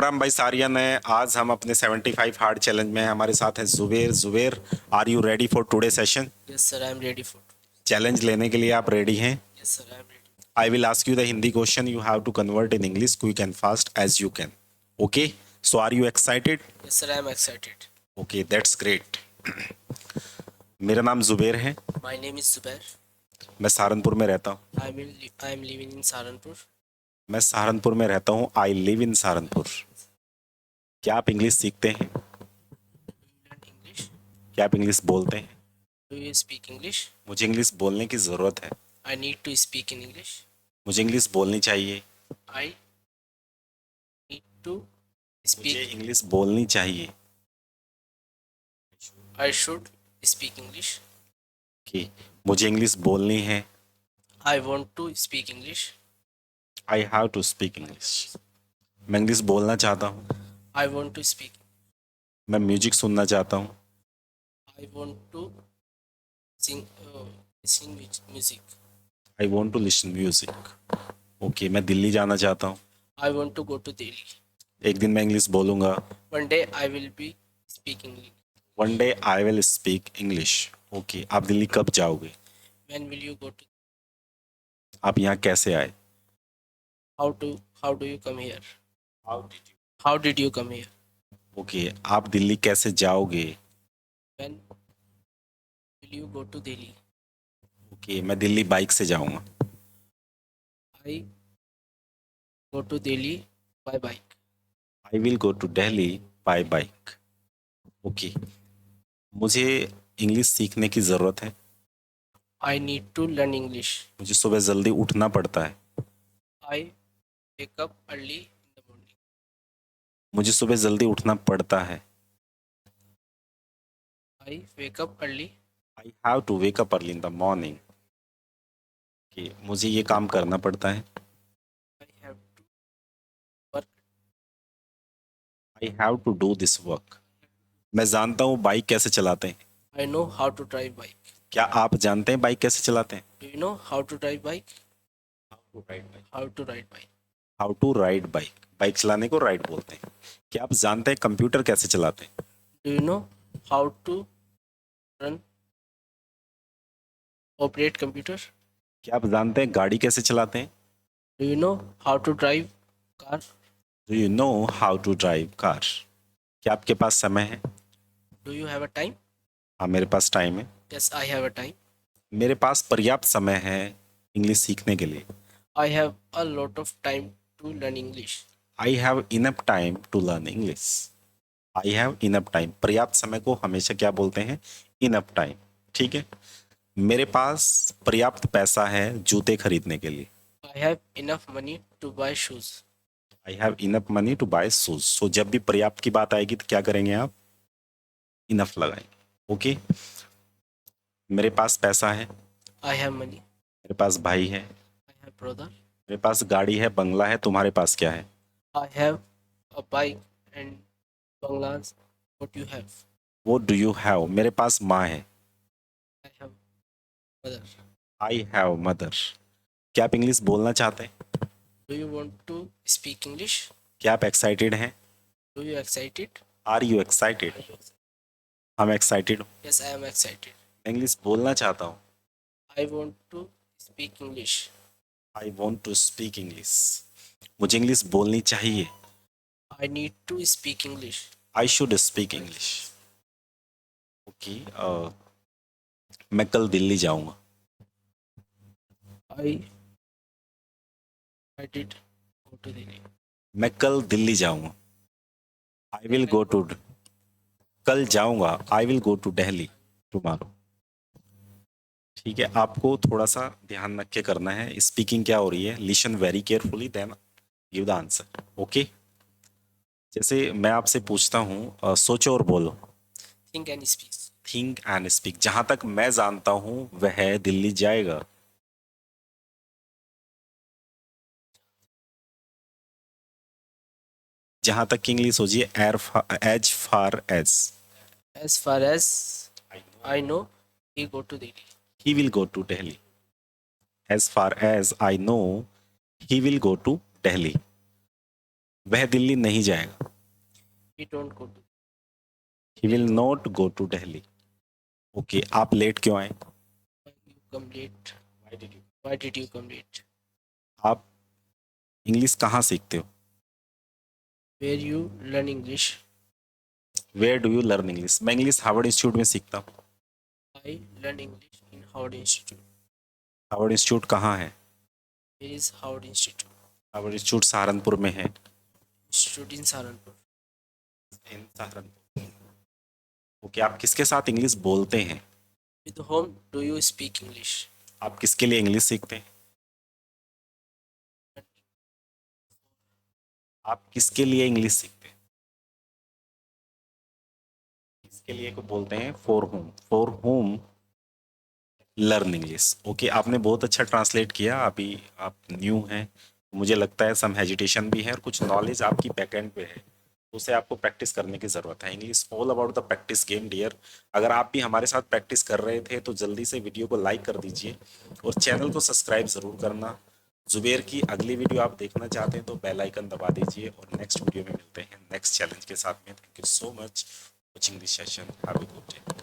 राम भाई सारियन है। आज हम अपने 75 हार्ड चैलेंज में हैं। हमारे साथ है Zuber. Zuber, are you ready for today session? Yes, sir, I am ready for today. चैलेंज लेने के लिए आप रेडी हैं? Yes, sir, I am ready. I will ask you the Hindi question, you have to convert in English quick and fast as you can. Okay, so are you excited? Yes, sir, I am excited. Okay, that's great. मेरा नाम जुबेर है। My name is Zubair. मैं सहारनपुर में रहता हूँ। I am living in Saharanpur. मैं सहारनपुर में रहता हूँ। I live in Saharanpur. क्या आप इंग्लिश सीखते हैं? Learn English. क्या आप इंग्लिश बोलते हैं? Do you speak English? मुझे इंग्लिश बोलने की ज़रूरत है। I need to speak in English. मुझे इंग्लिश बोलनी चाहिए। I need to मुझे speak. इंग्लिश बोलनी चाहिए। I should speak English. कि मुझे इंग्लिश बोलनी है। I want to speak English. I have to speak English. मैं इंग्लिश बोलना चाहता हूँ। I want to speak. मैं म्यूजिक सुनना चाहता हूँ। I want to sing. Sing music. I want to listen music. Okay, मैं दिल्ली जाना चाहता हूँ। I want to go to Delhi. एक दिन मैं इंग्लिश बोलूँगा। One day I will be speaking English. One day I will speak English. Okay, आप दिल्ली कब जाओगे? When will you go to? आप यहाँ कैसे आए? How do you come here? How did you? How did you come here? Okay, आप दिल्ली कैसे जाओगे? When will you go to Delhi? Okay, मैं दिल्ली बाइक से जाऊँगा। I go to Delhi by bike. I will go to Delhi by bike. Okay, मुझे English सीखने की ज़रूरत है। I need to learn English. मुझे सुबह जल्दी उठना पड़ता है। I wake up early in the morning. मुझे सुबह जल्दी उठना पड़ता है। I wake up early. I have to wake up early in the morning. कि मुझे ये काम करना पड़ता है। I have to work. I have to do this work. मैं जानता हूँ बाइक कैसे चलाते हैं। I know how to drive bike. क्या आप जानते हैं बाइक कैसे चलाते हैं? Do you know how to drive bike? How to ride bike. How to ride bike? How to ride bike. Bike चलाने को राइड बोलते हैं। क्या आप जानते हैं कंप्यूटर कैसे चलाते हैं? Do you know how to run operate computer? क्या आप जानते हैं गाड़ी कैसे चलाते हैं? Do you know how to drive car? Do you know how to drive car? क्या आपके पास समय है? Do you have a time? हाँ, मेरे पास टाइम है। Yes, I have a time. मेरे पास पर्याप्त समय है इंग्लिश सीखने के लिए। I have a lot of time to learn English. I have enough time to learn English. I have enough time, पर्याप्त समय को हमेशा क्या बोलते हैं? Enough time. ठीक है। मेरे पास पर्याप्त पैसा है जूते खरीदने के लिए। I have enough money to buy shoes. I have enough money to buy shoes. So जब भी पर्याप्त की बात आएगी तो क्या करेंगे आप? इनफ लगाएंगे। ओके, मेरे पास पैसा है। I have money. मेरे पास भाई है। I have brother. मेरे पास गाड़ी है, बंगला है। तुम्हारे पास क्या है? I have a bike and bungalows. What you have? वो डू यू हैव। मेरे पास माँ है। I have mother. I have mother. क्या आप इंग्लिश बोलना चाहते हैं? Do you want to speak English? क्या आप एक्साइटेड हैं? Do you excited? Are you excited? हम एक्साइटेड हूँ। Yes, I am excited. मैं इंग्लिश बोलना चाहता हूँ। I want to speak English. I want to speak English. मुझे इंग्लिश बोलनी चाहिए। I need to speak English. I should speak English. Okay, मैं कल दिल्ली जाऊँगा। I did go to Delhi. मैं कल दिल्ली जाऊँगा। I will go to. कल जाऊँगा। I will go to Delhi tomorrow. ठीक है, आपको थोड़ा सा ध्यान रख के करना है। स्पीकिंग क्या हो रही है, listen very carefully then give the answer. Okay, जैसे मैं आपसे पूछता हूँ, सोचो और बोलो। Think and speak. Think and speak. जहाँ तक मैं जानता हूँ वह दिल्ली जाएगा। जहाँ तक की इंग्लिश हो जी, as far as. As far as I know, he go to Delhi. He will go to Delhi. As far as I know he will go to Delhi. वह दिल्ली नहीं जाएगा. He don't go to. He will not go to Delhi. Okay, आप late क्यों आए? Why you come late? Why did you come late? आप English कहाँ सीखते हो? Where you learn English? Where do you learn English? मैं इंग्लिश हार्वर्ड इंस्टीट्यूट में सीखता हूँ. I learn English in Howard Institute. Harvard Institute कहाँ है? Where is Howard Institute? Harvard Institute Saharanpur में है. Institute in Saharanpur. In Saharanpur. Okay, आप किसके साथ इंग्लिश बोलते हैं? With whom do you speak English? आप किसके लिए इंग्लिश सीखते हैं? आप किसके लिए इंग्लिश सीखते हैं? इसके लिए को बोलते हैं for home. For home learn English. Okay, आपने बहुत अच्छा ट्रांसलेट किया. अभी आप न्यू हैं, मुझे लगता है सम हेजिटेशन भी है और कुछ नॉलेज आपकी बैकएंड पे है, उसे आपको प्रैक्टिस करने की ज़रूरत है. English all about the practice game dear. अगर आप भी हमारे साथ प्रैक्टिस कर रहे थे तो जल्दी से वीडियो को लाइक कर दीजिए और चैनल को सब्सक्राइब ज़रूर करना. जुबेर की अगली वीडियो आप देखना चाहते हैं तो बेल आइकन दबा दीजिए और नेक्स्ट वीडियो में मिलते हैं नेक्स्ट चैलेंज के साथ में. Thank you so much watching this session. Have a good day.